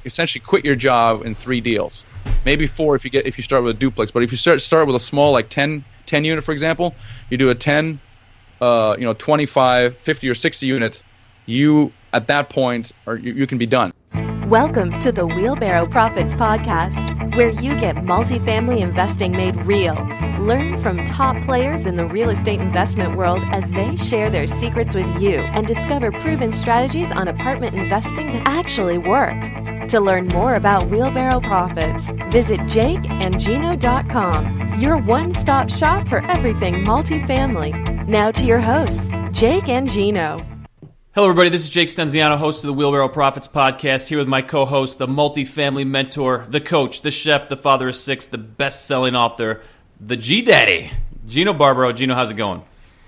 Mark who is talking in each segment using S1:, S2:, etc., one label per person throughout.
S1: essentially quit your job in 3 deals, maybe 4 if you start with a duplex. But if you start with a small, like 10 unit, for example, you do a 10, 25, 50, or 60 unit. You at that point, you can be done.
S2: Welcome to the Wheelbarrow Profits Podcast, where you get multifamily investing made real. Learn from top players in the real estate investment world as they share their secrets with you and discover proven strategies on apartment investing that actually work. To learn more about Wheelbarrow Profits, visit jakeandgino.com, your one-stop shop for everything multifamily. Now to your hosts, Jake and Gino.
S3: Hello, everybody. This is Jake Stenziano, host of the Wheelbarrow Profits Podcast, here with my co-host, the multifamily mentor, the coach, the chef, the father of 6, the best-selling author, the G-Daddy, Gino Barbaro. Gino, how's it going?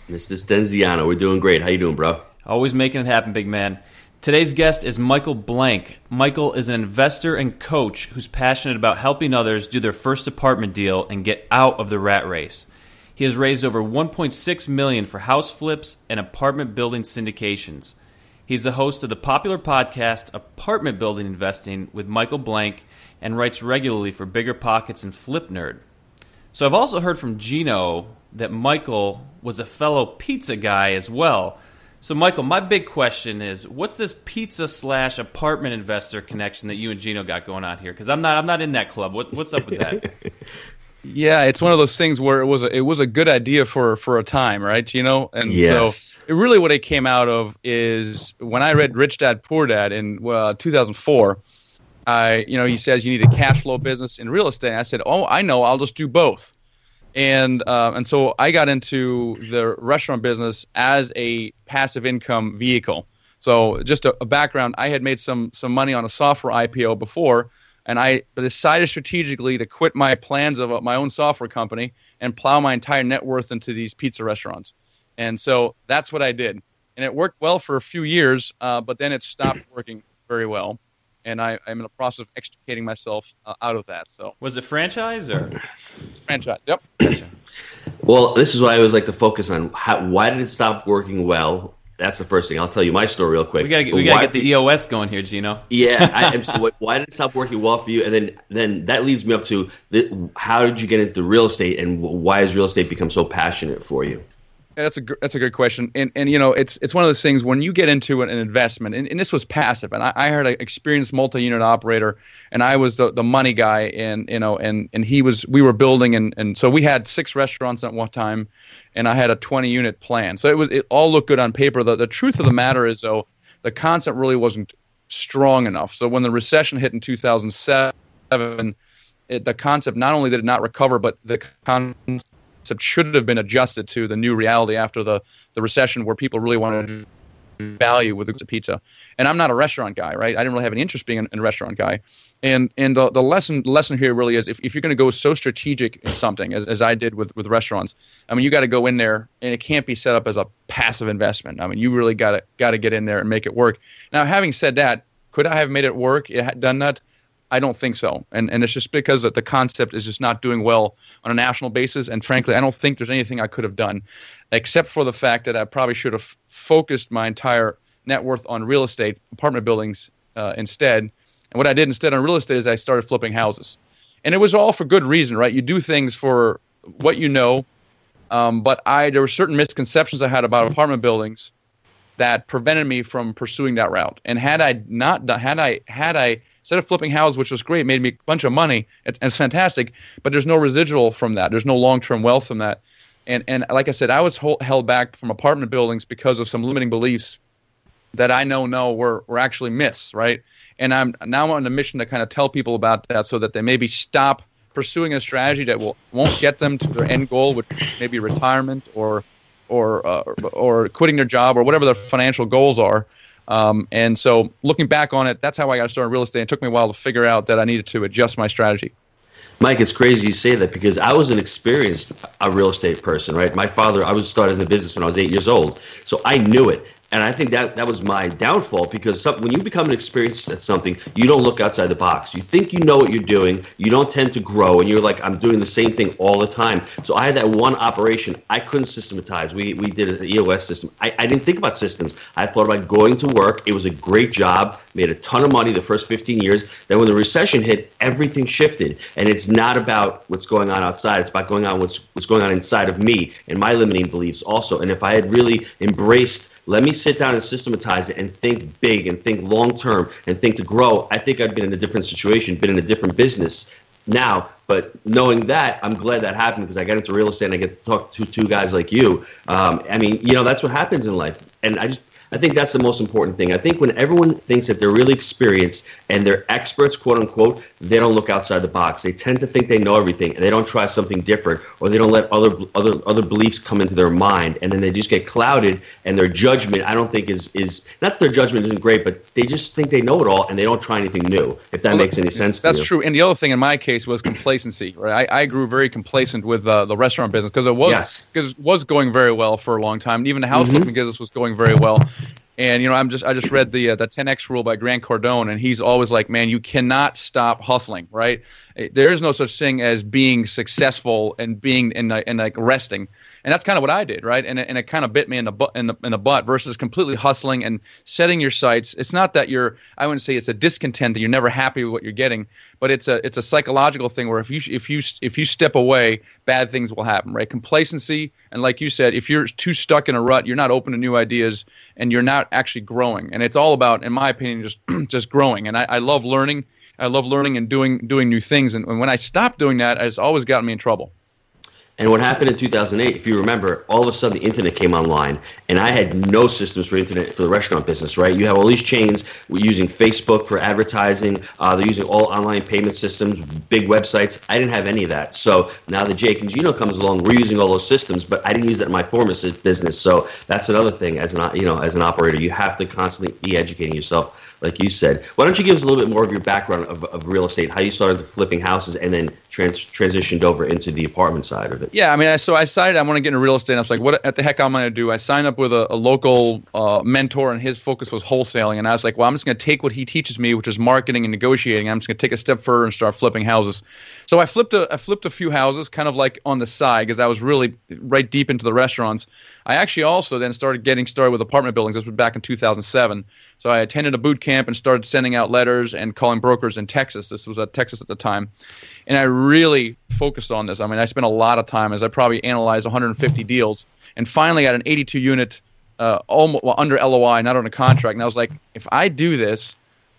S4: Mr. Stenziano, we're doing great. How you doing, bro?
S3: Always making it happen, big man. Today's guest is Michael Blank. Michael is an investor and coach who's passionate about helping others do their first apartment deal and get out of the rat race. He has raised over $1.6 million for house flips and apartment building syndications. He's the host of the popular podcast Apartment Building Investing with Michael Blank and writes regularly for Bigger Pockets and Flip Nerd. So I've also heard from Gino that Michael was a fellow pizza guy as well. So Michael, my big question is, what's this pizza/apartment investor connection that you and Gino got going on here? Because I'm not in that club. What's up with that?
S1: Yeah, it's one of those things where it was a good idea for a time, right, Gino? And
S4: yes.
S1: So really what it came out of is when I read Rich Dad Poor Dad in 2004, he says you need a cash flow business in real estate. And I said, oh, I know, I'll just do both. And so I got into the restaurant business as a passive income vehicle. So just a background, I had made some money on a software IPO before, and I decided strategically to quit my plans of my own software company and plow my entire net worth into these pizza restaurants. And so that's what I did. And it worked well for a few years, but then it stopped working very well. And I'm in the process of extricating myself out of that. So
S3: was it franchise or?
S1: Franchise, yep.
S4: Well, this is what I always like to focus on. Why did it stop working well? That's the first thing. I'll tell you my story real quick.
S3: We gotta get the EOS going here, Gino.
S4: Yeah. Why did it stop working well for you? And then that leads me up to how did you get into real estate, and why has real estate become so passionate for you?
S1: Yeah, that's a good question. And it's one of those things when you get into an investment, and this was passive. And I had an experienced multi-unit operator, and I was the money guy, and we were building, and so we had 6 restaurants at one time, and I had a 20-unit plan. So it all looked good on paper. The truth of the matter is, though, the concept really wasn't strong enough. So when the recession hit in 2007, the concept not only did it not recover, but the concept should have been adjusted to the new reality after the recession, where people really wanted value with a pizza. And I'm not a restaurant guy, right? I didn't really have any interest being a restaurant guy. And the lesson here really is if you're going to go so strategic in something as I did with restaurants, I mean, you got to go in there, and it can't be set up as a passive investment. I mean, you really got to get in there and make it work. Now, having said that, could I have made it work? Done that? I don't think so. And it's just because that the concept is just not doing well on a national basis. And frankly, I don't think there's anything I could have done, except for the fact that I probably should have focused my entire net worth on real estate, apartment buildings instead. And what I did instead on real estate is I started flipping houses. And it was all for good reason, right? You do things for what you know. But there were certain misconceptions I had about apartment buildings that prevented me from pursuing that route. And had I instead of flipping houses, which was great, made me a bunch of money, and it's fantastic, but there's no residual from that. There's no long-term wealth from that. And like I said, I was held back from apartment buildings because of some limiting beliefs that I know were actually myths, right? And I'm now on a mission to kind of tell people about that so that they maybe stop pursuing a strategy that won't get them to their end goal, which may be retirement or quitting their job or whatever their financial goals are. And so looking back on it, that's how I got started in real estate. It took me a while to figure out that I needed to adjust my strategy.
S4: Mike, it's crazy you say that because I was an experienced real estate person, right? My father, I was started in the business when I was 8 years old. So I knew it. And I think that was my downfall, because when you become an experienced at something, you don't look outside the box. You think you know what you're doing. You don't tend to grow, and you're like, I'm doing the same thing all the time. So I had that one operation I couldn't systematize. We did an EOS system. I didn't think about systems. I thought about going to work. It was a great job, made a ton of money the first 15 years. Then when the recession hit, everything shifted. And it's not about what's going on outside. It's about what's going on inside of me and my limiting beliefs also. And if I had really embraced, let me sit down and systematize it and think big and think long term and think to grow, I think I'd been in a different situation, been in a different business now. But knowing that, I'm glad that happened, because I got into real estate and I get to talk to two guys like you. I mean, that's what happens in life. And I think that's the most important thing. I think when everyone thinks that they're really experienced and they're experts, quote unquote, they don't look outside the box. They tend to think they know everything, and they don't try something different, or they don't let other beliefs come into their mind, and then they just get clouded. And their judgment, I don't think is not that their judgment isn't great, but they just think they know it all and they don't try anything new. If that makes any sense to you.
S1: That's true. And the other thing in my case was complacency. Right, I grew very complacent with the restaurant business, because it was going very well for a long time. And even the house flipping business was going very well. And I just read the 10X rule by Grant Cardone, and he's always like, man, you cannot stop hustling, right? There is no such thing as being successful and being in like resting. And that's kind of what I did, right? And it kind of bit me in the butt versus completely hustling and setting your sights. It's not that I wouldn't say it's a discontent that you're never happy with what you're getting, but it's a psychological thing where if you step away, bad things will happen, right? Complacency, and like you said, if you're too stuck in a rut, you're not open to new ideas and you're not actually growing. And it's all about, in my opinion, just growing. And I love learning. I love learning and doing new things. And when I stopped doing that, it's always gotten me in trouble.
S4: And what happened in 2008, if you remember, all of a sudden the internet came online, and I had no systems for internet for the restaurant business, right? You have all these chains using Facebook for advertising. They're using all online payment systems, big websites. I didn't have any of that. So now that Jake and Gino comes along, we're using all those systems, but I didn't use that in my former business. So that's another thing as an operator, you have to constantly be educating yourself, like you said. Why don't you give us a little bit more of your background of real estate, how you started flipping houses and then transitioned over into the apartment side of it?
S1: Yeah, I mean, so I decided I want to get into real estate. And I was like, what the heck am I going to do? I signed up with a local mentor, and his focus was wholesaling. And I was like, well, I'm just going to take what he teaches me, which is marketing and negotiating. I'm just going to take a step further and start flipping houses. So I flipped a few houses, kind of like on the side, because I was really right deep into the restaurants. I actually also then started getting started with apartment buildings. This was back in 2007. So I attended a boot camp and started sending out letters and calling brokers in Texas. This was at Texas at the time. And I really focused on this. I mean, I spent a lot of time, as I probably analyzed 150 deals, and finally got an 82-unit under LOI, not on a contract. And I was like, if I do this,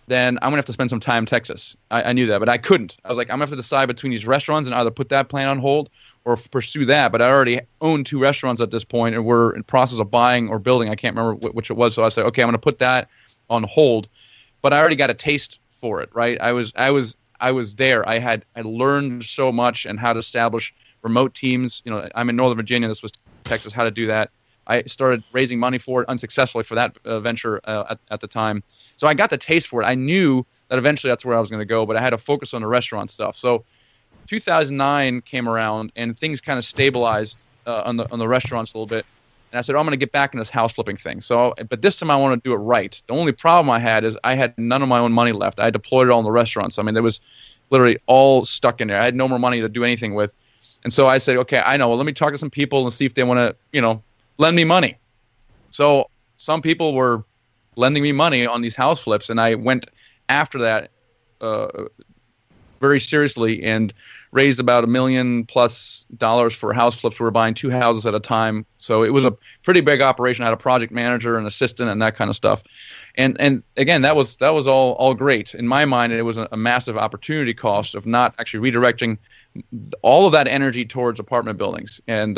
S1: then I'm going to have to spend some time in Texas. I knew that, but I couldn't. I was like, I'm going to have to decide between these restaurants and either put that plan on hold or pursue that. But I already owned 2 restaurants at this point, and we're in process of buying or building. I can't remember which it was. So I said, okay, I'm going to put that on hold. But I already got a taste for it, right? I was there. I learned so much and how to establish remote teams. I'm in Northern Virginia. This was Texas. How to do that. I started raising money for it unsuccessfully for that venture at the time. So I got the taste for it. I knew that eventually that's where I was going to go, but I had to focus on the restaurant stuff. So 2009 came around, and things kind of stabilized on the restaurants a little bit. And I said, I'm going to get back in this house flipping thing. So, but this time I want to do it right. The only problem I had is I had none of my own money left. I deployed it all in the restaurants. I mean, there was literally all stuck in there. I had no more money to do anything with. And so I said, okay, I know. Well, let me talk to some people and see if they want to, lend me money. So some people were lending me money on these house flips, and I went after that very seriously and raised about $1 million+ for house flips. We were buying 2 houses at a time. So it was a pretty big operation. I had a project manager, an assistant, and that kind of stuff. And again, that was all great. In my mind, it was a massive opportunity cost of not actually redirecting all of that energy towards apartment buildings. And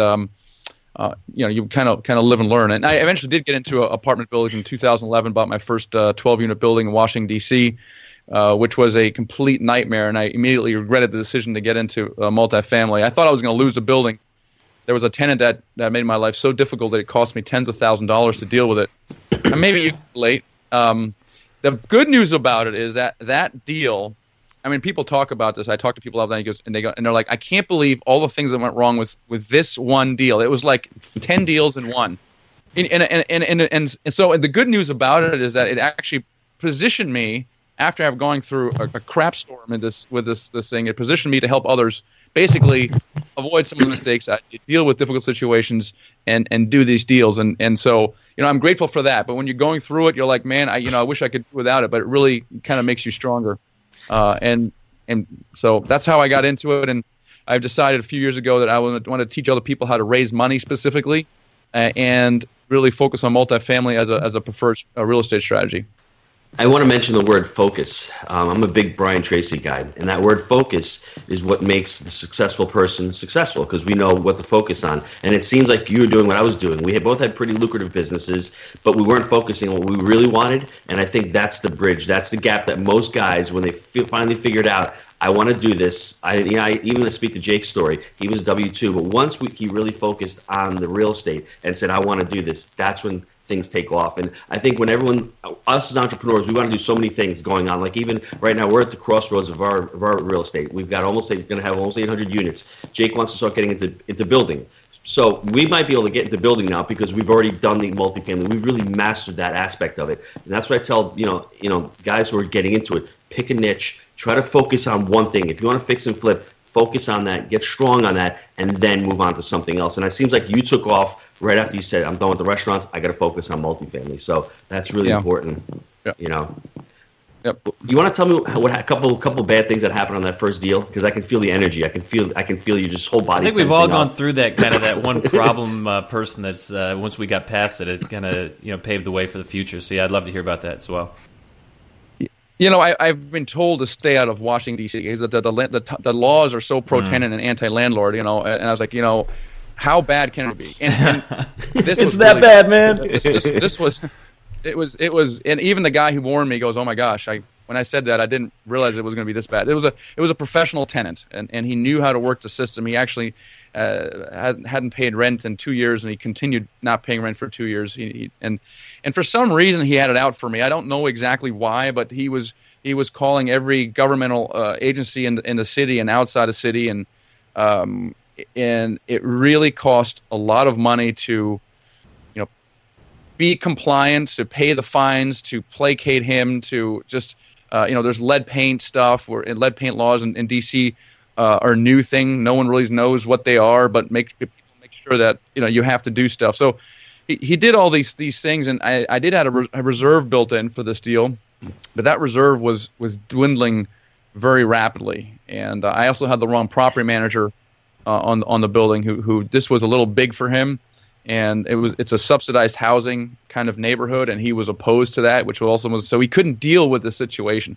S1: you kind of live and learn. And I eventually did get into apartment buildings in 2011. Bought my first 12-unit building in Washington, D.C., which was a complete nightmare, and I immediately regretted the decision to get into multifamily. I thought I was going to lose the building. There was a tenant that made my life so difficult that it cost me tens of thousands of dollars to deal with it. And maybe you late. The good news about it is that deal. I mean, people talk about this. I talk to people all the time, and they're like, I can't believe all the things that went wrong with this one deal. It was like 10 deals in one. And so the good news about it is that it actually positioned me, after I've gone through a crap storm with this thing. It positioned me to help others basically avoid some of the mistakes, deal with difficult situations, and do these deals. And so, I'm grateful for that. But when you're going through it, you're like, man, I wish I could do without it. But it really kind of makes you stronger. And so that's how I got into it. And I've decided a few years ago that I want to teach other people how to raise money specifically, and really focus on multifamily as a preferred real estate strategy.
S4: I want to mention the word focus. I'm a big Brian Tracy guy, and that word focus is what makes the successful person successful, because we know what to focus on. And it seems like you were doing what I was doing. We both had pretty lucrative businesses, but we weren't focusing on what we really wanted. And I think that's the bridge. That's the gap that most guys, when they finally figured out, I want to do this. I even to speak to Jake's story. He was W-2, but once he really focused on the real estate and said, I want to do this, that's when things take off. And I think when us as entrepreneurs, we want to do so many things going on. Like even right now, we're at the crossroads of our real estate. We've got going to have almost 800 units. Jake wants to start getting into building. So we might be able to get into building now because we've already done the multifamily. We've really mastered that aspect of it. And that's what I tell, guys who are getting into it, pick a niche, try to focus on one thing. If you want to fix and flip, focus on that, get strong on that, and then move on to something else. And it seems like you took off right after you said, I'm done with the restaurants, I got to focus on multifamily. So that's really important,
S1: Yep.
S4: Yep. You want to tell me a couple bad things that happened on that first deal? Because I can feel the energy. I can feel you just whole body.
S3: I think we've all gone through that kind of that one problem person that's once we got past it, it kind of paved the way for the future. So yeah, I'd love to hear about that as well.
S1: I've been told to stay out of Washington D.C. because the laws are so pro-tenant and anti-landlord. And I was like, how bad can it be? And this
S3: it's that really bad, man.
S1: It was, and even the guy who warned me goes, "Oh my gosh!" When I said that, I didn't realize it was going to be this bad. It was a professional tenant, and he knew how to work the system. He actually hadn't paid rent in 2 years, and he continued not paying rent for 2 years. And for some reason, he had it out for me. I don't know exactly why, but he was calling every governmental agency in the city and outside the city, and it really cost a lot of money to be compliant, to pay the fines, to placate him, to just there's lead paint stuff, or lead paint laws in DC are a new thing. No one really knows what they are, but make sure that you have to do stuff. So he did all these things, and I did have a reserve built in for this deal, but that reserve was dwindling very rapidly, and I also had the wrong property manager on the building who this was a little big for him. And it's a subsidized housing kind of neighborhood, and he was opposed to that, which also was so he couldn't deal with the situation.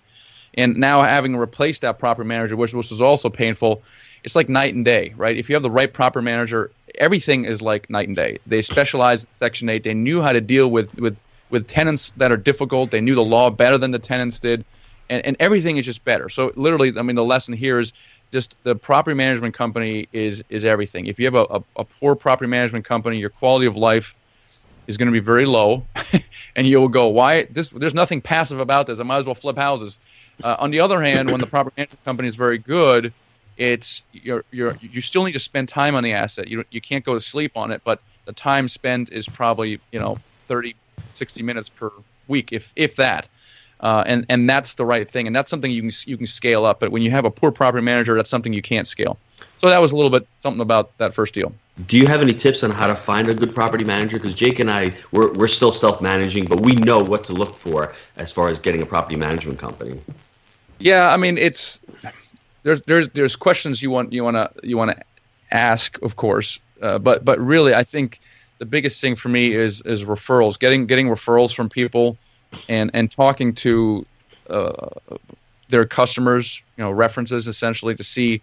S1: And now having replaced that property manager, which was also painful, it's like night and day, right? If you have the right property manager, everything is like night and day. They specialize in Section 8. They knew how to deal with tenants that are difficult. They knew the law better than the tenants did, and everything is just better. So literally, the lesson here is just the property management company is everything. If you have a poor property management company, your quality of life is going to be very low, and you will go, why? There's nothing passive about this. I might as well flip houses. On the other hand, when the property management company is very good, you still need to spend time on the asset. You can't go to sleep on it, but the time spent is probably 30, 60 minutes per week, if that. And that's the right thing, and that's something you can scale up. But when you have a poor property manager, that's something you can't scale. So that was a little bit something about that first deal.
S4: Do you have any tips on how to find a good property manager? Because Jake and I, we're still self-managing, but we know what to look for as far as getting a property management company.
S1: Yeah, there's questions you want to ask, of course, but really, I think the biggest thing for me is referrals, getting referrals from people. And talking to their customers, references essentially to see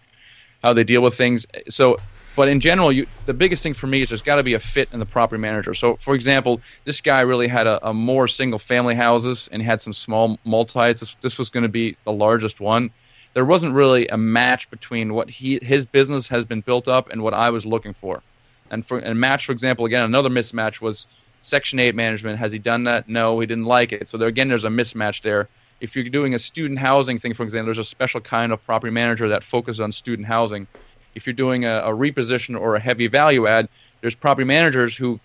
S1: how they deal with things. So, but in general, the biggest thing for me is there's got to be a fit in the property manager. So, for example, this guy really had a more single-family houses and had some small multis. This was going to be the largest one. There wasn't really a match between what his business has been built up and what I was looking for. And match, for example, again, another mismatch was Section 8 management. Has he done that? No, he didn't like it. So there's a mismatch there. If you're doing a student housing thing, for example, there's a special kind of property manager that focuses on student housing. If you're doing a reposition or a heavy value add, there's property managers who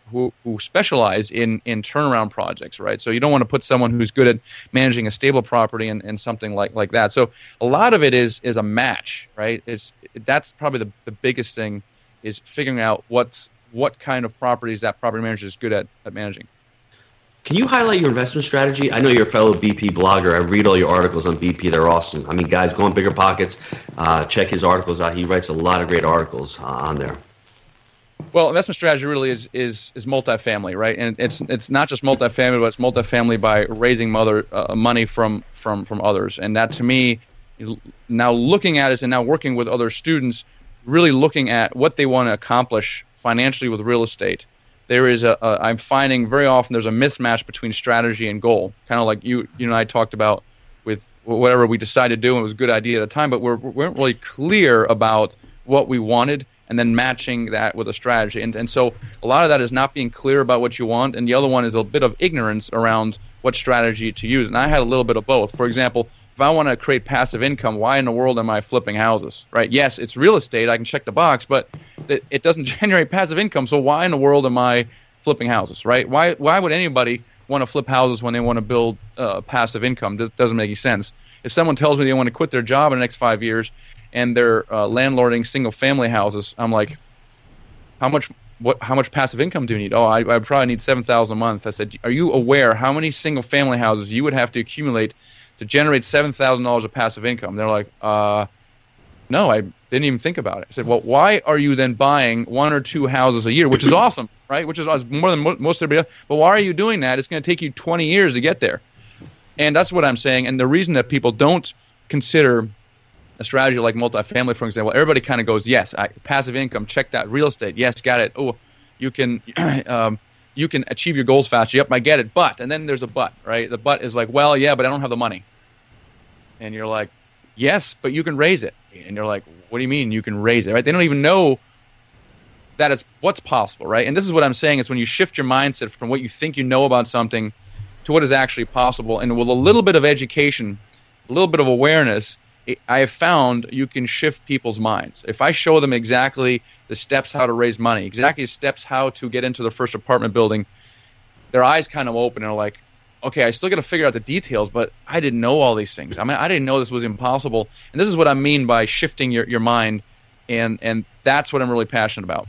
S1: specialize in turnaround projects, right? So you don't want to put someone who's good at managing a stable property and something like that. So a lot of it is a match, right? That's probably the biggest thing, is figuring out what kind of properties that property manager is good at managing.
S4: Can you highlight your investment strategy? I know you're a fellow BP blogger. I read all your articles on BP. They're awesome. I mean, guys, go on Bigger Pockets. Check his articles out. He writes a lot of great articles on there.
S1: Well, investment strategy really is multifamily, right? And it's not just multifamily, but it's multifamily by raising money from others. And that, to me, now looking at it and now working with other students, really looking at what they want to accomplish financially with real estate. There is I'm finding very often there's a mismatch between strategy and goal, kind of like you and I talked about with whatever we decided to do, and it was a good idea at the time, but we weren't really clear about what we wanted, and then matching that with a strategy. And so a lot of that is not being clear about what you want, and the other one is a bit of ignorance around what strategy to use. And I had a little bit of both. For example, if I want to create passive income, why in the world am I flipping houses, right? Yes, it's real estate. I can check the box, but it doesn't generate passive income. So why in the world am I flipping houses, right? Why would anybody want to flip houses when they want to build passive income? That doesn't make any sense. If someone tells me they want to quit their job in the next 5 years and they're landlording single-family houses, I'm like, how much passive income do you need? Oh, I probably need $7,000 a month. I said, are you aware how many single-family houses you would have to accumulate to generate $7,000 of passive income? They're like, no, I didn't even think about it. I said, well, why are you then buying 1 or 2 houses a year, which is awesome, right? Which is more than most everybody else. But why are you doing that? It's going to take you 20 years to get there. And that's what I'm saying. And the reason that people don't consider a strategy like multifamily, for example, everybody kind of goes, yes, passive income, check that. Real estate, yes, got it. Oh, you can you can achieve your goals faster. Yep, I get it. But, and then there's a but, right? The but is like, well, yeah, but I don't have the money. And you're like, yes, but you can raise it. And you're like, what do you mean you can raise it, right? They don't even know that it's what's possible, right? And this is what I'm saying is when you shift your mindset from what you think you know about something to what is actually possible, and with a little bit of education, a little bit of awareness, I have found you can shift people's minds. If I show them exactly the steps how to raise money, exactly the steps how to get into the first apartment building, their eyes kind of open and are like, okay, I still got to figure out the details, but I didn't know all these things. I mean, I didn't know this was impossible. And this is what I mean by shifting your mind, and that's what I'm really passionate about.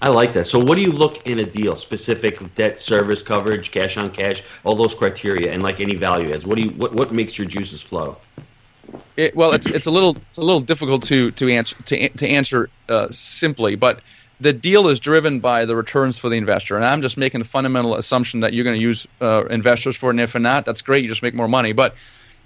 S4: I like that. So what do you look in a deal? Specific debt service coverage, cash on cash, all those criteria, and like any value adds. What makes your juices flow?
S1: Well, it's a little difficult to answer simply, but the deal is driven by the returns for the investor, and I'm just making a fundamental assumption that you're going to use investors for it, and if not, that's great. You just make more money, but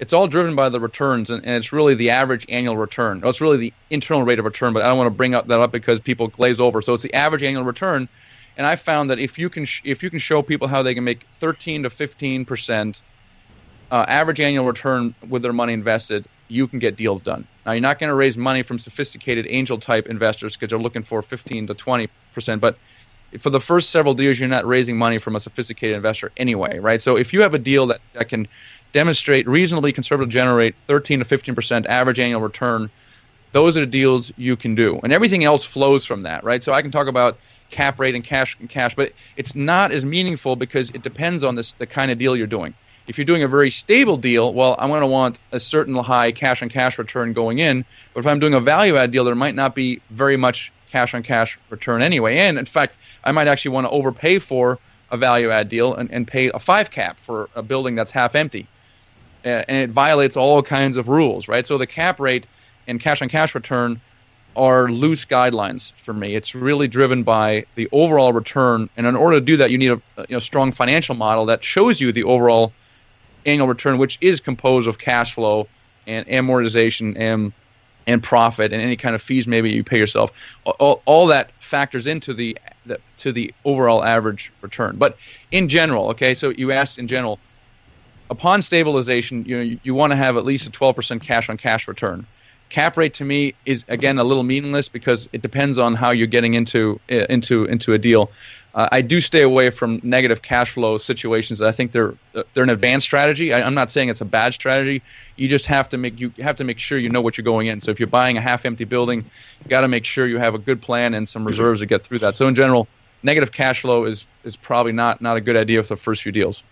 S1: it's all driven by the returns, and it's really the average annual return. It's really the internal rate of return, but I don't want to bring that up because people glaze over. So it's the average annual return, and I found that if you can show people how they can make 13 to 15% average annual return with their money invested, you can get deals done. Now, you're not going to raise money from sophisticated angel-type investors because they're looking for 15 to 20%, but for the first several deals, you're not raising money from a sophisticated investor anyway, right? So if you have a deal that can demonstrate reasonably conservative, generate 13 to 15% average annual return, those are the deals you can do. And everything else flows from that, right? So I can talk about cap rate and cash, but it's not as meaningful because it depends on the kind of deal you're doing. If you're doing a very stable deal, well, I'm going to want a certain high cash-on-cash return going in. But if I'm doing a value-add deal, there might not be very much cash-on-cash return anyway. And, in fact, I might actually want to overpay for a value-add deal and pay a 5 cap for a building that's half empty. And it violates all kinds of rules, right? So the cap rate and cash-on-cash return are loose guidelines for me. It's really driven by the overall return. And in order to do that, you need a strong financial model that shows you the overall annual return, which is composed of cash flow and amortization and profit and any kind of fees maybe you pay yourself. All that factors into the overall average return. But in general, okay, so you asked in general, upon stabilization, you want to have at least a 12% cash on cash return. Cap rate to me is, again, a little meaningless because it depends on how you're getting into a deal. I do stay away from negative cash flow situations. I think they're an advanced strategy. I'm not saying it's a bad strategy. You just have to make sure you know what you're going in. So if you're buying a half-empty building, you got to make sure you have a good plan and some reserves to get through that. So in general, negative cash flow is probably not a good idea for the first few deals.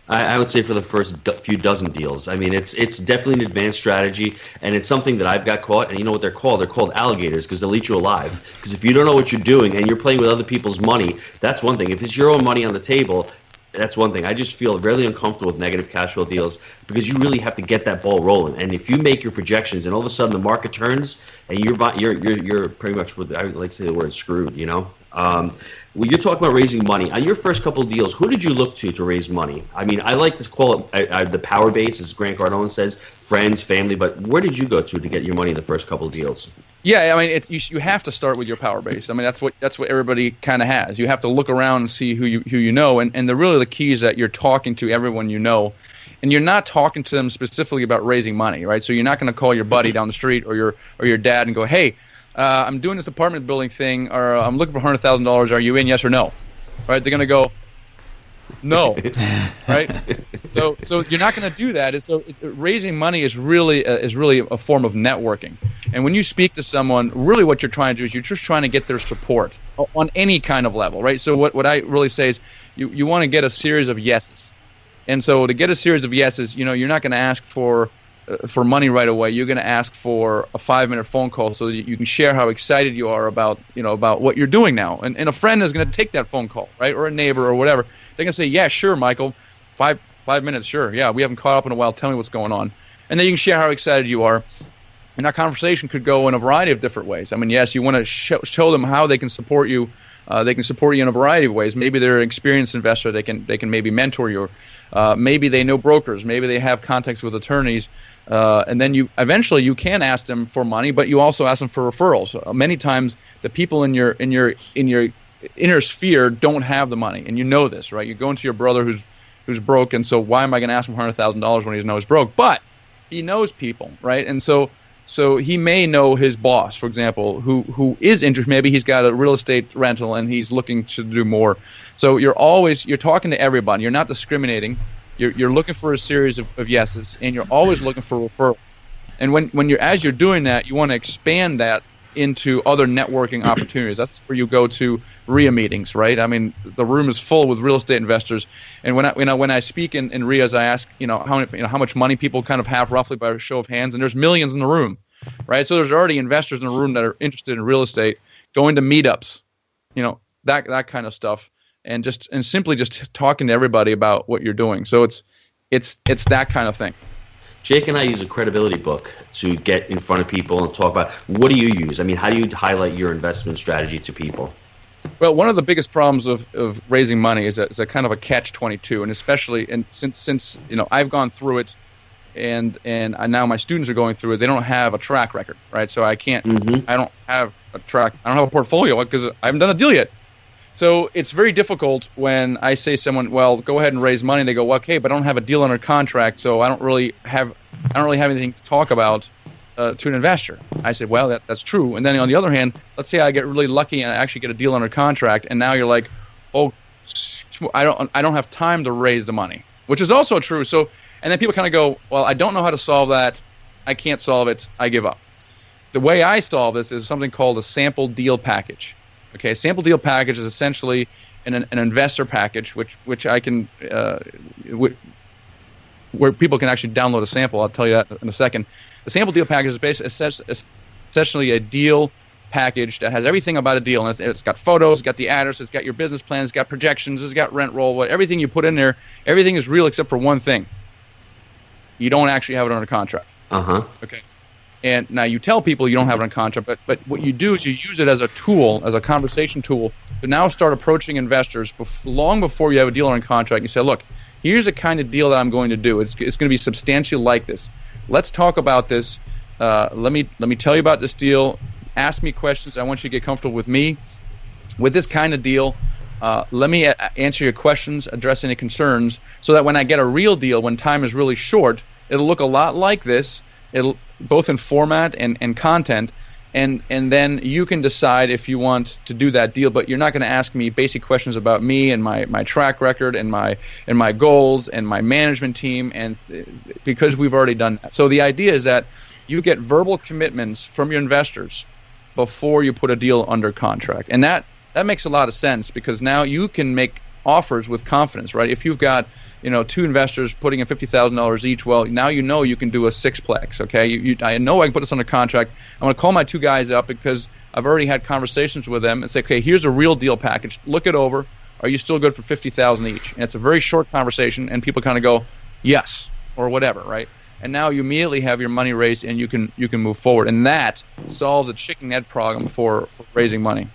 S4: I would say for the first few dozen deals. I mean, it's definitely an advanced strategy, and it's something that I've got caught. And you know what they're called? They're called alligators because they'll eat you alive. Because if you don't know what you're doing and you're playing with other people's money, that's one thing. If it's your own money on the table, that's one thing. I just feel really uncomfortable with negative cash flow deals because you really have to get that ball rolling. And if you make your projections and all of a sudden the market turns and you're pretty much, I would like to say the word screwed, you know? When you're talking about raising money, on your first couple of deals, who did you look to raise money? I mean, I like to call it the power base, as Grant Cardone says, friends, family, but where did you go to get your money in the first couple of deals?
S1: Yeah, I mean, you have to start with your power base. I mean, that's what everybody kind of has. You have to look around and see who you know, and the key is that you're talking to everyone you know, and you're not talking to them specifically about raising money, right? So you're not going to call your buddy down the street or your dad and go, hey, I'm doing this apartment building thing, or I'm looking for $100,000. Are you in? Yes or no? Right? They're going to go, no, right? So you're not going to do that. So raising money is really a form of networking. And when you speak to someone, really what you're trying to do is you're just trying to get their support on any kind of level, right? So what I really say is you want to get a series of yeses. And so to get a series of yeses, you're not going to ask for money right away. You're going to ask for a 5-minute phone call so that you can share how excited you are about what you're doing now. And a friend is going to take that phone call, right? Or a neighbor or whatever. They're going to say, yeah, sure, Michael, 5 minutes, sure. Yeah, we haven't caught up in a while. Tell me what's going on. And then you can share how excited you are. And that conversation could go in a variety of different ways. I mean, yes, you want to show them how they can support you. They can support you in a variety of ways. Maybe they're an experienced investor. They can maybe mentor you. Maybe they know brokers. Maybe they have contacts with attorneys. And then you can ask them for money, but you also ask them for referrals. Many times the people in your inner sphere don't have the money, and you know this, right? You go into your brother who's broke, and so why am I going to ask him $100,000 when he knows he's broke? But he knows people, right? And so he may know his boss, for example, who is interested. Maybe he's got a real estate rental and he's looking to do more. So you're talking to everybody. You're not discriminating. You're looking for a series of yeses, and you're always looking for referral. And as you're doing that, you want to expand that into other networking opportunities. That's where you go to RIA meetings, right? I mean, the room is full with real estate investors. And when I speak in RIAs, I ask how much money people kind of have roughly by a show of hands, and there's millions in the room, right? So there's already investors in the room that are interested in real estate, going to meetups, that kind of stuff. And simply just talking to everybody about what you're doing. So it's that kind of thing.
S4: Jake and I use a credibility book to get in front of people and talk about what do you use? I mean, how do you highlight your investment strategy to people?
S1: Well, one of the biggest problems of raising money is a kind of a catch-22, and especially since I've gone through it, and now my students are going through it. They don't have a track record, right? So I can't. Mm-hmm. I don't have a portfolio because I haven't done a deal yet. So it's very difficult when I say someone, well, go ahead and raise money. They go, well, okay, but I don't have a deal under contract, so I don't really have anything to talk about to an investor. I said, well, that's true. And then on the other hand, let's say I get really lucky and I actually get a deal under contract, and now you're like, oh, I don't have time to raise the money, which is also true. So, and then people kind of go, well, I don't know how to solve that. I can't solve it. I give up. The way I solve this is something called a sample deal package. Okay, a sample deal package is essentially an investor package, which I can where people can actually download a sample. I'll tell you that in a second. The sample deal package is essentially a deal package that has everything about a deal, and it's got photos, it's got the address, it's got your business plans, it's got projections, it's got rent roll, everything you put in there. Everything is real except for one thing: you don't actually have it under contract. Okay. And now you tell people you don't have it on contract, but what you do is you use it as a tool, as a conversation tool, to now start approaching investors long before you have a deal on contract. You say, look, here's the kind of deal that I'm going to do. It's going to be substantially like this. Let's talk about this. Let me tell you about this deal. Ask me questions. I want you to get comfortable with me. With this kind of deal, let me answer your questions, address any concerns, so that when I get a real deal, when time is really short, it'll look a lot like this. it'll both in format and content. And then you can decide if you want to do that deal, but you're not going to ask me basic questions about me and my track record and my goals and my management team, and because we've already done that. So the idea is that you get verbal commitments from your investors before you put a deal under contract, and that makes a lot of sense, because now you can make offers with confidence, right? If you've got two investors putting in $50,000 each, well, now you can do a sixplex, okay? I know I can put this under contract. I'm going to call my two guys up because I've already had conversations with them and say, okay, here's a real deal package. Look it over. Are you still good for $50,000 each? And it's a very short conversation, and people kind of go, yes, or whatever, right? And now you immediately have your money raised, and you can move forward. And that solves a chicken egg problem for raising money.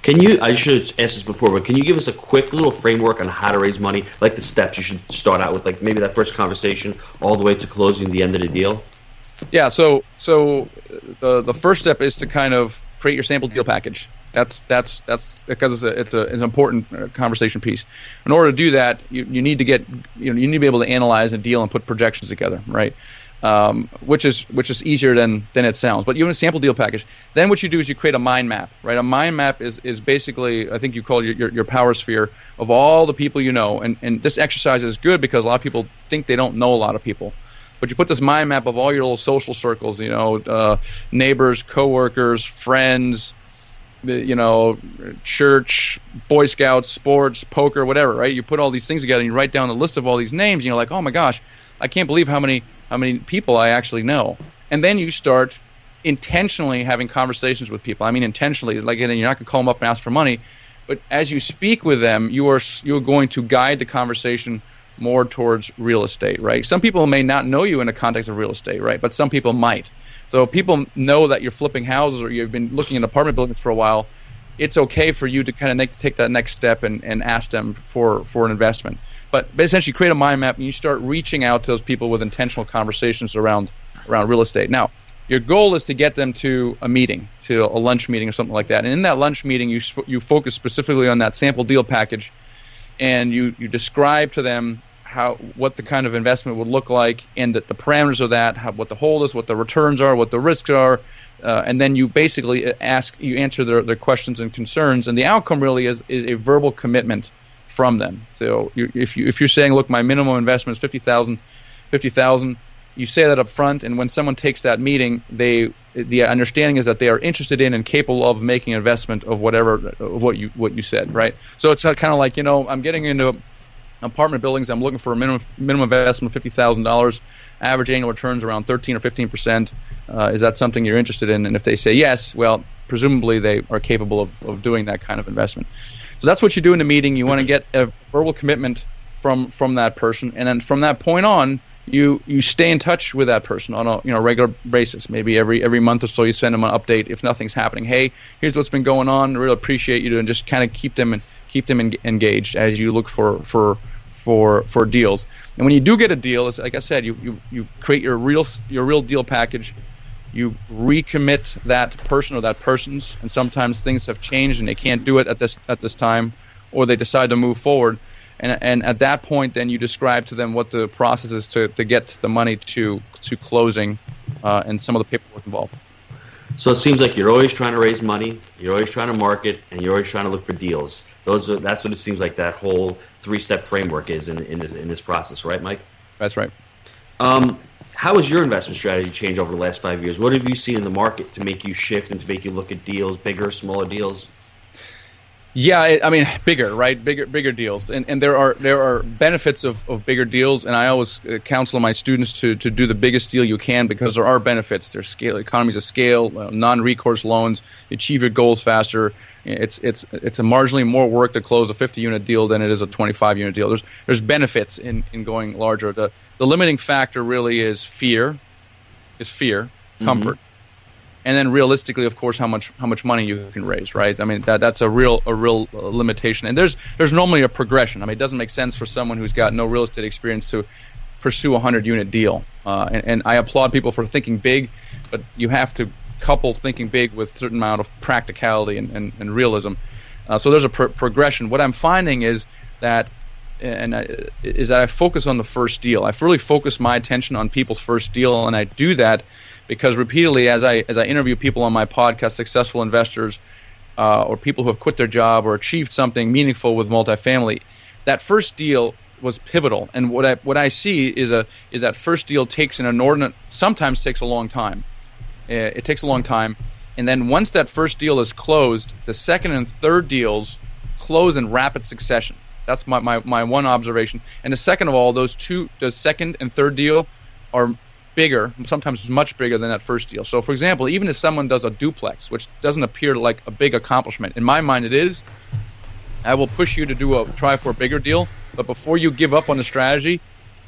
S4: I should have asked this before, but can you give us a quick little framework on how to raise money, like the steps you should start out with, like maybe that first conversation all the way to closing the end of the deal?
S1: Yeah, so the first step is to kind of create your sample deal package. That's because it's an important conversation piece. In order to do that, you need to you need to be able to analyze a deal and put projections together, right? Which is easier than it sounds. But you have a sample deal package. Then what you do is you create a mind map, right? A mind map is basically, I think you call it your power sphere of all the people you know. And this exercise is good because a lot of people think they don't know a lot of people. But you put this mind map of all your little social circles, neighbors, coworkers, friends, church, Boy Scouts, sports, poker, whatever, right? You put all these things together and you write down a list of all these names, and you're like, oh my gosh, I can't believe how many people I actually know. And then you start intentionally having conversations with people. I mean intentionally, like, you're not going to call them up and ask for money, but as you speak with them, you're going to guide the conversation more towards real estate, right? Some people may not know you in the context of real estate, right? But some people might. So people know that you're flipping houses or you've been looking at apartment buildings for a while. It's okay for you to kind of take that next step and ask them for an investment. But essentially, create a mind map and you start reaching out to those people with intentional conversations around real estate. Now, your goal is to get them to a meeting, to a lunch meeting or something like that. And in that lunch meeting, you focus specifically on that sample deal package, and you describe to them what the kind of investment would look like, and the parameters of that, what the hold is, what the returns are, what the risks are, and then you basically answer their questions and concerns. And the outcome really is a verbal commitment from them. So if you're saying, look, my minimum investment is $50,000, you say that up front, and when someone takes that meeting, the understanding is that they are interested in and capable of making an investment of what you said, right? So it's kind of like, I'm getting into apartment buildings. I'm looking for a minimum investment of $50,000. Average annual returns around 13 or 15%. Is that something you're interested in? And if they say yes, well, presumably they are capable of doing that kind of investment. So that's what you do in the meeting. You want to get a verbal commitment from that person, and then from that point on, you stay in touch with that person on a regular basis. Maybe every month or so, you send them an update if nothing's happening. Hey, here's what's been going on. I really appreciate you, and just kind of keep them engaged as you look for deals. And when you do get a deal, it's like I said, you create your real deal package. You recommit that person or that persons, and sometimes things have changed and they can't do it at this time, or they decide to move forward. And at that point, then you describe to them what the process is to get the money to closing, and some of the paperwork involved.
S4: So it seems like you're always trying to raise money, you're always trying to market, and you're always trying to look for deals. That's what it seems like that whole 3-step framework is in this process, right, Mike?
S1: That's right.
S4: How has your investment strategy changed over the last 5 years? What have you seen in the market to make you shift and to make you look at deals, bigger, smaller deals?
S1: Yeah, bigger, right? Bigger deals, and there are benefits of bigger deals, and I always counsel my students to do the biggest deal you can, because there are benefits. There's economies of scale, non-recourse loans, you achieve your goals faster. It's a marginally more work to close a 50-unit deal than it is a 25-unit deal. There's benefits in going larger. The limiting factor really is fear, comfort. And then realistically, of course, how much money you can raise, right? I mean, that's a real limitation. And there's normally a progression. I mean, it doesn't make sense for someone who's got no real estate experience to pursue a 100-unit deal. And I applaud people for thinking big, but you have to couple thinking big with a certain amount of practicality and realism. So there's a progression. What I'm finding is that is that I focus on the first deal. I really focus my attention on people's first deal, and I do that because repeatedly, as I interview people on my podcast, successful investors, or people who have quit their job or achieved something meaningful with multifamily, that first deal was pivotal. And what I see is that first deal takes an inordinate, sometimes takes a long time. It takes a long time, and then once that first deal is closed, the second and third deals close in rapid succession. That's my one observation. And the second of all, the second and third deal are bigger, sometimes much bigger than that first deal. So, for example, even if someone does a duplex, which doesn't appear like a big accomplishment, in my mind it is, I will push you to try for a bigger deal. But before you give up on the strategy,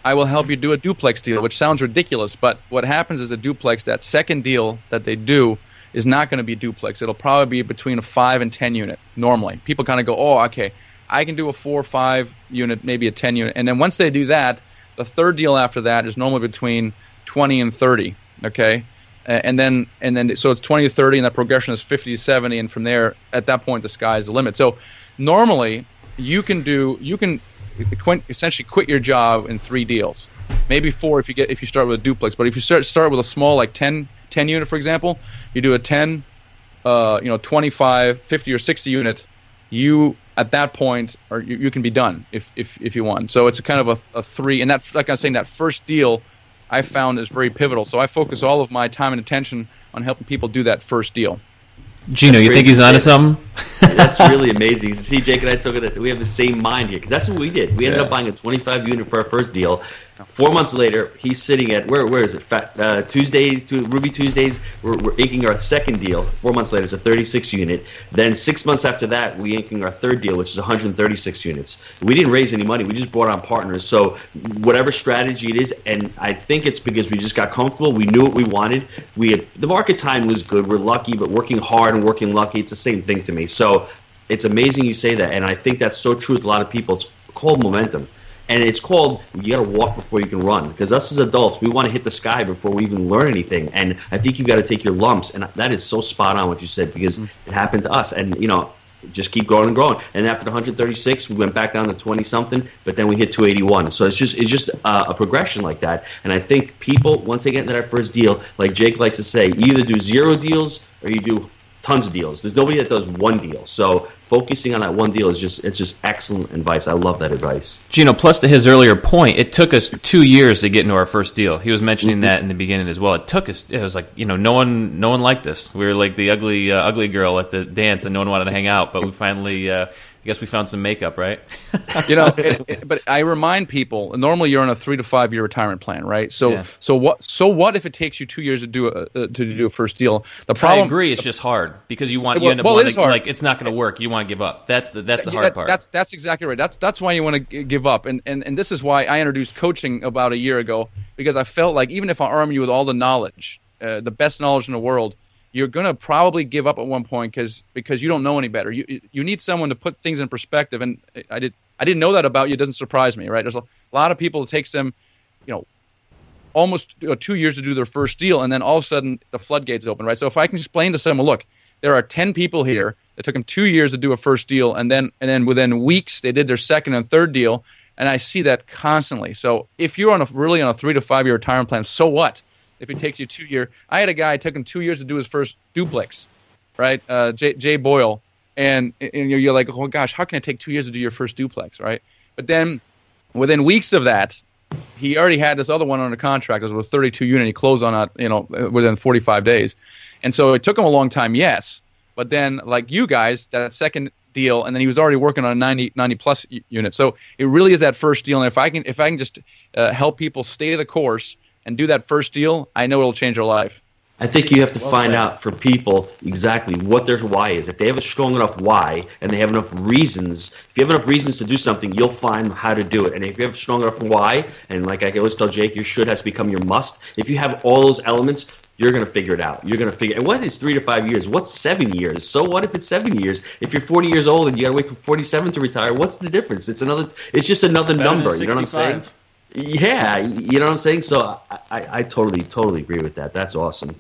S1: I will help you do a duplex deal, which sounds ridiculous. But what happens is a duplex, that second deal that they do, is not going to be duplex. It'll probably be between a 5 and 10 unit normally. People kind of go, oh, okay, I can do a 4 or 5 unit, maybe a 10 unit. And then once they do that, the third deal after that is normally between 20 and 30, okay? And then so it's 20 to 30, and the progression is 50 to 70, and from there, at that point, the sky's the limit. So normally, you can essentially quit your job in 3 deals, maybe 4 if you start with a duplex. But if you start with a small, like 10 unit, for example, you do a 10, 25, 50, or 60 unit, you at that point, or you can be done if you want. So it's a kind of a 3, and that, like I was saying, that first deal I found is very pivotal. So I focus all of my time and attention on helping people do that first deal.
S3: Gino, you think he's onto something?
S4: That's really amazing. See, Jake and I took it that we have the same mind here, because that's what we did. We ended up buying a 25 unit for our first deal. 4 months later, he's sitting at where is it? Tuesdays, Ruby Tuesdays. We're inking our second deal. 4 months later, it's a 36 unit. Then 6 months after that, we inking our third deal, which is 136 units. We didn't raise any money. We just brought on partners. So whatever strategy it is, and I think it's because we just got comfortable. We knew what we wanted. The market time was good. We're lucky, but working hard and working lucky, it's the same thing to me. So it's amazing you say that, and I think that's so true with a lot of people. It's called momentum. And it's called, you got to walk before you can run. Because us as adults, we want to hit the sky before we even learn anything. And I think you've got to take your lumps. And that is so spot on what you said, because it happened to us. And, just keep growing and growing. And after the 136, we went back down to 20-something, but then we hit 281. So it's just a progression like that. And I think people, once they get into that first deal, like Jake likes to say, you either do 0 deals or you do tons of deals. There's nobody that does 1 deal. So focusing on that 1 deal is just excellent advice. I love that advice.
S3: Gino, plus to his earlier point, it took us 2 years to get into our first deal. He was mentioning that in the beginning as well. It was like, no one liked us. We were like the ugly girl at the dance, and no one wanted to hang out. But we finally, I guess we found some makeup, right?
S1: But I remind people, normally you're on a 3 to 5 year retirement plan, right? So what if it takes you 2 years to do a first deal? The problem,
S3: I agree, it's just hard because you end up wanting, like, it's not going to work. You want to give up. That's the hard part.
S1: That's exactly right. That's why you want to give up. And this is why I introduced coaching about a year ago, because I felt like even if I arm you with all the knowledge, the best knowledge in the world, you're going to probably give up at one point because you don't know any better. You need someone to put things in perspective, and I didn't know that about you. It doesn't surprise me, right? There's a lot of people, it takes them, almost 2 years to do their first deal, and then all of a sudden the floodgates open, right? So if I can explain to someone, look, there are 10 people here that took them 2 years to do a first deal, and then within weeks they did their second and third deal, and I see that constantly. So if you're really on a 3 to 5 year retirement plan, so what? If it takes you 2 years. I had a guy, it took him 2 years to do his first duplex, right? Jay Boyle. And you're like, oh gosh, how can it take 2 years to do your first duplex, right? But then within weeks of that, he already had this other one under contract. It was a 32 unit. He closed on it, within 45 days. And so it took him a long time, yes. But then, like you guys, that second deal, and then he was already working on a 90 plus unit. So it really is that first deal. And if I can just help people stay the course and do that first deal, I know it'll change their life.
S4: I think you have to find out for people exactly what their why is. If they have a strong enough why and they have enough reasons, if you have enough reasons to do something, you'll find how to do it. And if you have a strong enough why, and like I always tell Jake, your should has become your must. If you have all those elements, you're going to figure it out. You're going to figure. And what is 3 to 5 years? What's 7 years? So what if it's 7 years? If you're 40 years old and you got to wait till 47 to retire, what's the difference? It's just another number. You know what I'm saying? Yeah, you know what I'm saying? So I totally agree with that. That's awesome.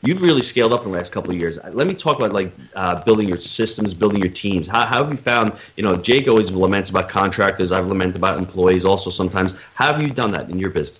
S4: You've really scaled up in the last couple of years. Let me talk about building your systems, building your teams. How have you found, Jake always laments about contractors. I've lamented about employees also sometimes. How have you done that in your business?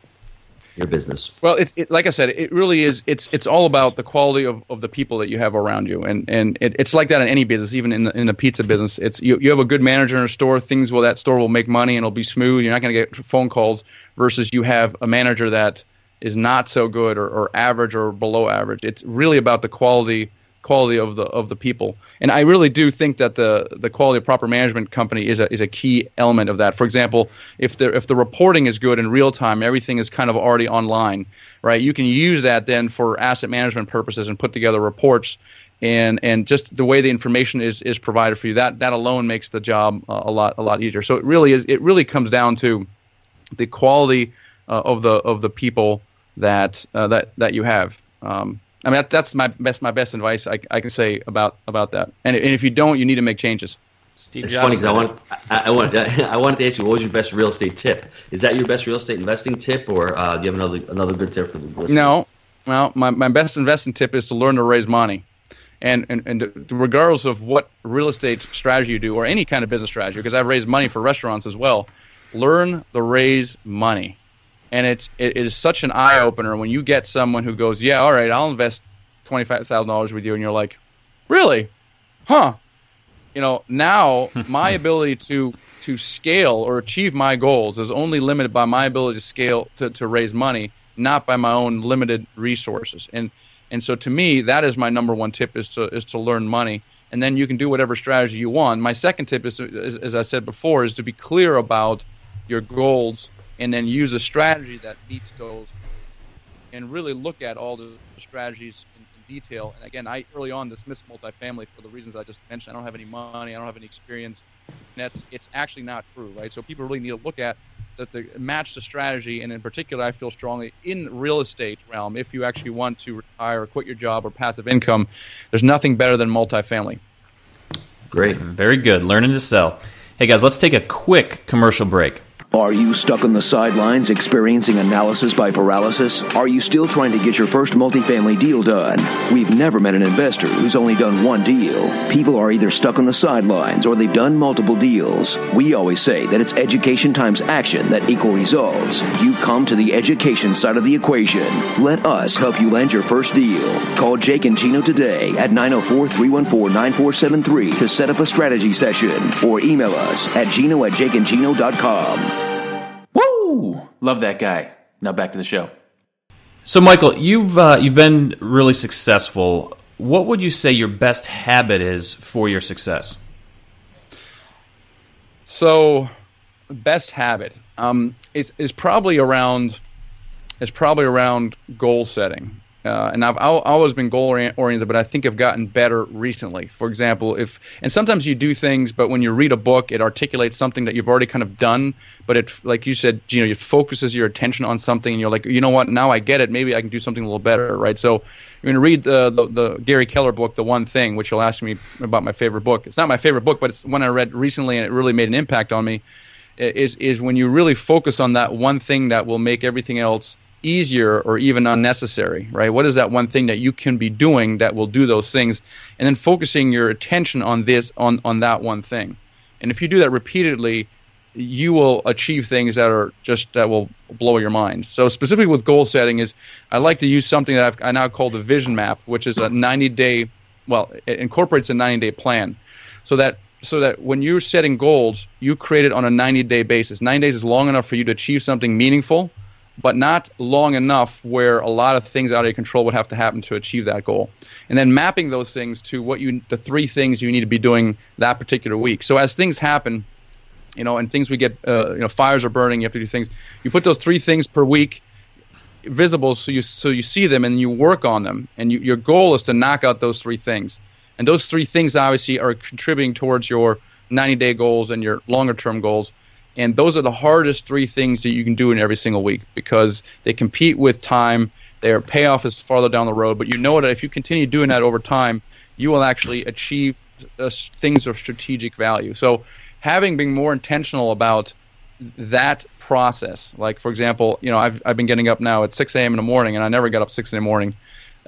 S1: Well, like I said, it really is. It's all about the quality of the people that you have around you, and it's like that in any business, even in the pizza business. It's you have a good manager in a store, that store will make money and it'll be smooth. You're not going to get phone calls. Versus you have a manager that is not so good or average or below average. It's really about the quality of the people, and I really do think that the quality of proper management company is a key element of that. For example, if the reporting is good in real time, everything is kind of already online, right? You can use that then for asset management purposes and put together reports, and just the way the information is provided for you, that alone makes the job a lot easier. So it really comes down to the quality of the people that you have. I mean, that's my best advice I can say about that. And if you don't, you need to make changes.
S3: Steve
S4: it's
S3: Jobs
S4: funny because I wanted to ask you, what was your best real estate tip? Is that your best real estate investing tip, or do you have another good tip for the listeners?
S1: No. Well, my best investing tip is to learn to raise money. And regardless of what real estate strategy you do or any kind of business strategy, because I've raised money for restaurants as well, learn to raise money. And it is such an eye-opener when you get someone who goes, yeah, all right, I'll invest $25,000 with you. And you're like, really? Huh? Now my ability to scale or achieve my goals is only limited by my ability to scale to raise money, not by my own limited resources. And so to me, that is my number one tip is to learn money. And then you can do whatever strategy you want. My second tip is, as I said before, is to be clear about your goals and then use a strategy that meets those, and really look at all the strategies in detail. And again, I early on dismissed multifamily for the reasons I just mentioned. I don't have any money, I don't have any experience. And it's actually not true, right? So people really need to look at match the strategy, and in particular, I feel strongly in real estate realm, if you actually want to retire or quit your job or passive income, there's nothing better than multifamily.
S4: Great.
S3: Very good. Learning to sell. Hey, guys, let's take a quick commercial break.
S5: Are you stuck on the sidelines experiencing analysis by paralysis? Are you still trying to get your first multifamily deal done? We've never met an investor who's only done one deal. People are either stuck on the sidelines or they've done multiple deals. We always say that it's education times action that equal results. You've come to the education side of the equation. Let us help you land your first deal. Call Jake and Gino today at 904-314-9473 to set up a strategy session, or email us at gino@jakeandgino.com.
S3: Woo! Love that guy. Now back to the show. So, Michael, you've been really successful. What would you say your best habit is for your success?
S1: So, best habit is probably around goal setting. And I've always been goal-oriented, but I think I've gotten better recently. For example, and sometimes you do things, but when you read a book, it articulates something that you've already kind of done, but it, like you said, Gino, it focuses your attention on something, and you're like, you know what, now I get it, maybe I can do something a little better, right? So you're going to read the Gary Keller book, The One Thing, which you'll ask me about my favorite book. It's not my favorite book, but it's one I read recently, and it really made an impact on me, is when you really focus on that one thing that will make everything else easier or even unnecessary, right? What is that one thing that you can be doing that will do those things, and then focusing your attention on that one thing. And if you do that repeatedly, you will achieve things that will blow your mind. So specifically with goal setting I like to use something that I now call the vision map, which is a 90-day, it incorporates a 90-day plan, so that when you're setting goals, you create it on a 90-day basis. 9 days is long enough for you to achieve something meaningful, but not long enough where a lot of things out of your control would have to happen to achieve that goal. And then mapping those things to the 3 things you need to be doing that particular week. So as things happen, and things we get, fires are burning, you have to do things. You put those 3 things per week visible so you see them and you work on them. And your goal is to knock out those 3 things. And those 3 things obviously are contributing towards your 90-day goals and your longer-term goals. And those are the hardest 3 things that you can do in every single week, because they compete with time. Their payoff is farther down the road. But you know that if you continue doing that over time, you will actually achieve things of strategic value. So been more intentional about that process. Like, for example, I've been getting up now at 6 a.m. in the morning, and I never got up 6 in the morning.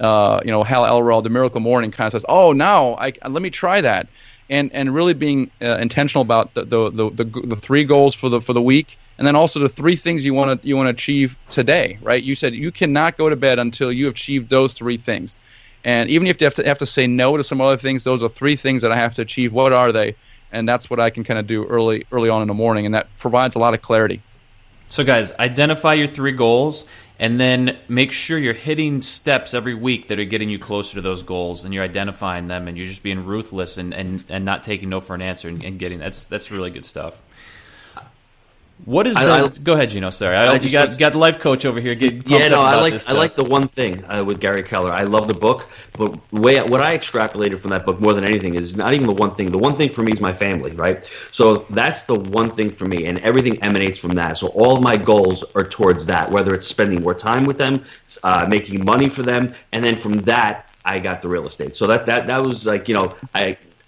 S1: Hal Elrod, The Miracle Morning, kind of says, "Oh, now let me try that," and really being intentional about the 3 goals for the week, and then also the 3 things you want to achieve today. Right? You said you cannot go to bed until you have achieved those 3 things, and even if you have to say no to some other things, those are 3 things that I have to achieve. What are they? And that's what I can kind of do early on in the morning, and that provides a lot of clarity.
S3: So guys, identify your 3 goals, and then make sure you're hitting steps every week that are getting you closer to those goals, and you're identifying them, and you're just being ruthless and not taking no for an answer and getting that's really good stuff. What is go ahead, Gino. Sorry, you got the life coach over here.
S4: I like the one thing with Gary Keller. I love the book, but what I extrapolated from that book more than anything is not even the one thing. The one thing for me is my family, right? So that's the one thing for me, and everything emanates from that. So all of my goals are towards that, whether it's spending more time with them, making money for them, and then from that I got the real estate. So that was like,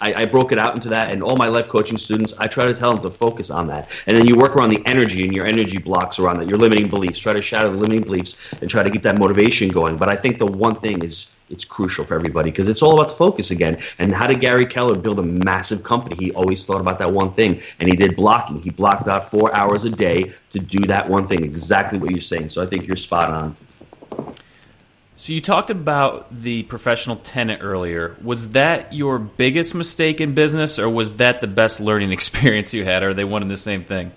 S4: I broke it out into that, and all my life coaching students, I try to tell them to focus on that. And then you work around the energy and your energy blocks around that, your limiting beliefs. Try to shatter the limiting beliefs and try to get that motivation going. But I think the one thing it's crucial for everybody, because it's all about the focus again. And how did Gary Keller build a massive company? He always thought about that one thing, and he did blocking. He blocked out 4 hours a day to do that one thing, exactly what you're saying. So I think you're spot on.
S3: So you talked about the professional tenant earlier. Was that your biggest mistake in business, or was that the best learning experience you had? Or are they one and the same thing?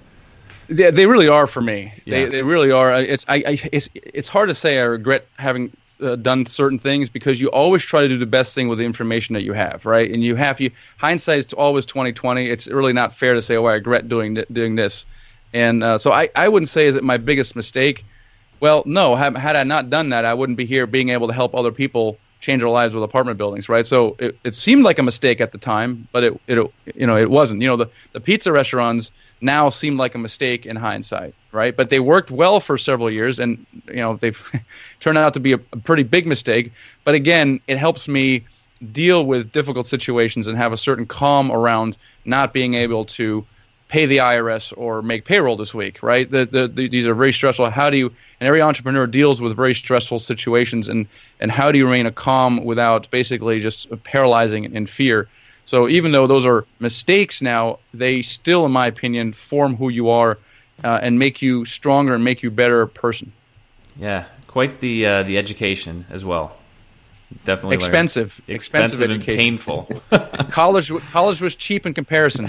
S1: They really are for me.
S3: Yeah.
S1: They really are. It's hard to say I regret having done certain things, because you always try to do the best thing with the information that you have, right? And hindsight is always 20/20. It's really not fair to say, "Oh, I regret doing this." And so I wouldn't say is it my biggest mistake. Well, no. Had I not done that, I wouldn't be here being able to help other people change their lives with apartment buildings, right? So it seemed like a mistake at the time, but it wasn't. The pizza restaurants now seem like a mistake in hindsight, right? But they worked well for several years, and they've turned out to be a pretty big mistake. But again, it helps me deal with difficult situations and have a certain calm around not being able to pay the IRS or make payroll this week, right? These are very stressful. And every entrepreneur deals with very stressful situations, and how do you remain calm without basically just paralyzing in fear? So even though those are mistakes now, they still, in my opinion, form who you are and make you stronger and make you a better person.
S3: Yeah, quite the education as well. Definitely
S1: expensive education.
S3: And painful.
S1: College was cheap in comparison.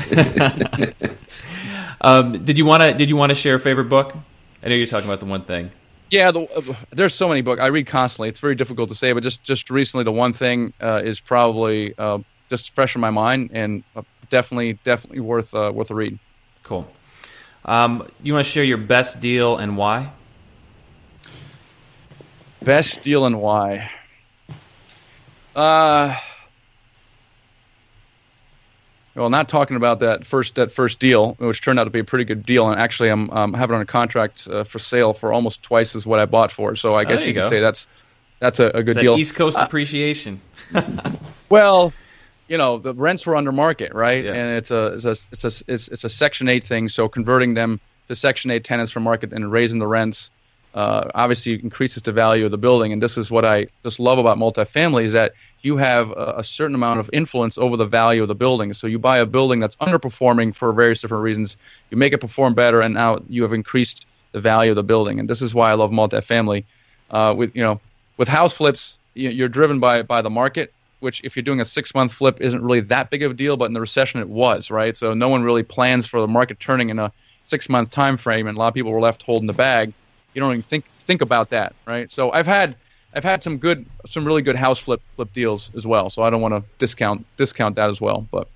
S3: Did you want to share a favorite book? I know you're talking about the one thing.
S1: Yeah, there's so many books I read constantly. It's very difficult to say, but just recently, the one thing is probably just fresh in my mind, and definitely worth a read.
S3: Cool. You want to share your best deal and why?
S1: Best deal and why? Well, not talking about that first deal, which turned out to be a pretty good deal, and actually I'm having it on a contract for sale for almost twice as what I bought for. So I guess you could say that's a good deal.
S3: East Coast appreciation.
S1: Well, the rents were under market, right?
S3: Yeah.
S1: And it's a Section 8 thing. So converting them to Section 8 tenants from market and raising the rents obviously increases the value of the building. And this is what I just love about multifamily, is that you have a certain amount of influence over the value of the building. So you buy a building that's underperforming for various different reasons, you make it perform better, and now you have increased the value of the building. And this is why I love multifamily. With house flips, you're driven by the market, which if you're doing a 6-month flip isn't really that big of a deal, but in the recession it was, right? So no one really plans for the market turning in a 6-month time frame, and a lot of people were left holding the bag. You don't even think about that, right? So I've had some really good house flip deals as well. So I don't want to discount that as well. But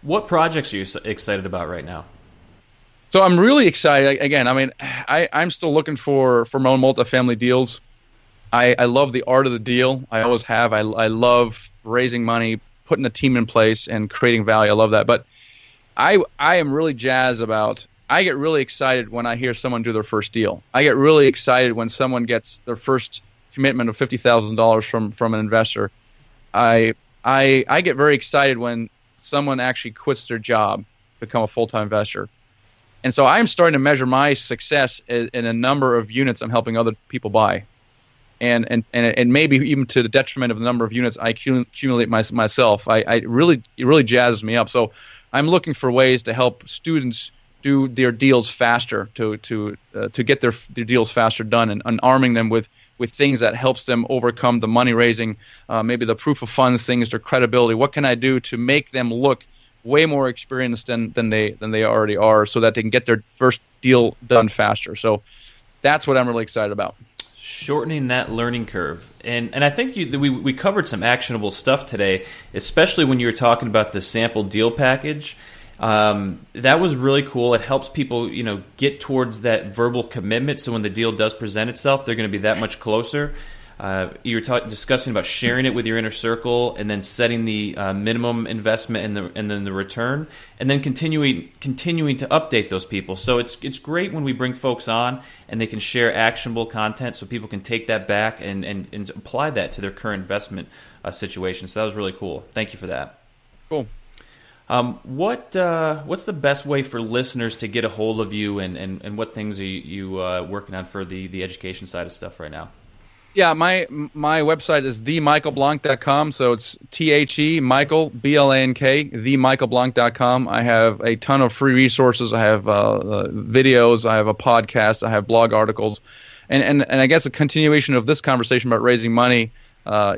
S3: what projects are you excited about right now?
S1: So I'm really excited. Again, I mean, I'm still looking for my own multifamily deals. I love the art of the deal. I always have. I love raising money, putting a team in place, and creating value. I love that. But I am really jazzed about. I get really excited when I hear someone do their first deal. I get really excited when someone gets their first commitment of $50,000 from an investor. I get very excited when someone actually quits their job to become a full-time investor. And so I'm starting to measure my success in a number of units I'm helping other people buy. And maybe even to the detriment of the number of units I accumulate myself. It really jazzes me up. So I'm looking for ways to help students do their deals faster, to get their deals faster done, and arming them with things that helps them overcome the money raising, maybe the proof of funds things, their credibility. What can I do to make them look way more experienced than they already are, so that they can get their first deal done faster? So that's what I'm really excited about.
S3: Shortening that learning curve. And I think we covered some actionable stuff today, especially when you were talking about the sample deal package. That was really cool. It helps people, get towards that verbal commitment. So when the deal does present itself, they're going to be that much closer. You were discussing about sharing it with your inner circle, and then setting the minimum investment and then the return, and then continuing to update those people. So it's great when we bring folks on and they can share actionable content, so people can take that back and apply that to their current investment situation. So that was really cool. Thank you for that.
S1: Cool.
S3: What's the best way for listeners to get a hold of you, and what things are you working on for the education side of stuff right now?
S1: Yeah, my website is themichaelblank.com. So it's THE Michael BLANK, themichaelblank.com. I have a ton of free resources. I have videos. I have a podcast. I have blog articles, and I guess a continuation of this conversation about raising money.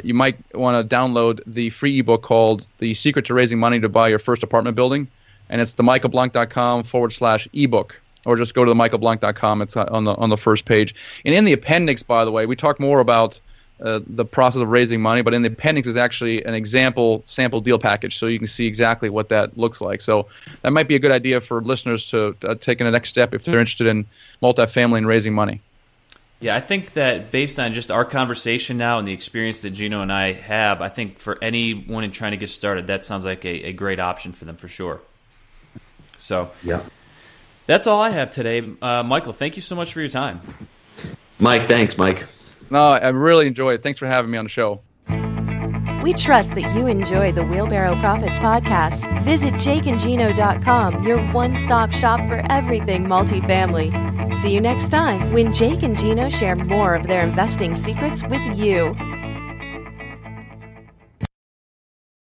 S1: You might want to download the free ebook called "The Secret to Raising Money to Buy Your First Apartment Building," and it's themichaelblank.com/ebook. Or just go to themichaelblank.com. It's on the first page. And in the appendix, by the way, we talk more about the process of raising money, but in the appendix is actually an example sample deal package, so you can see exactly what that looks like. So that might be a good idea for listeners to take in the next step if they're interested in multifamily and raising money.
S3: Yeah, I think that based on just our conversation now and the experience that Gino and I have, I think for anyone in trying to get started, that sounds like a great option for them for sure. So
S4: yeah.
S3: That's all I have today. Michael, thank you so much for your time.
S4: Mike, thanks, Mike.
S1: No, I really enjoyed it. Thanks for having me on the show.
S2: We trust that you enjoy the Wheelbarrow Profits podcast. Visit jakeandgino.com, your one-stop shop for everything multifamily. See you next time when Jake and Gino share more of their investing secrets with you.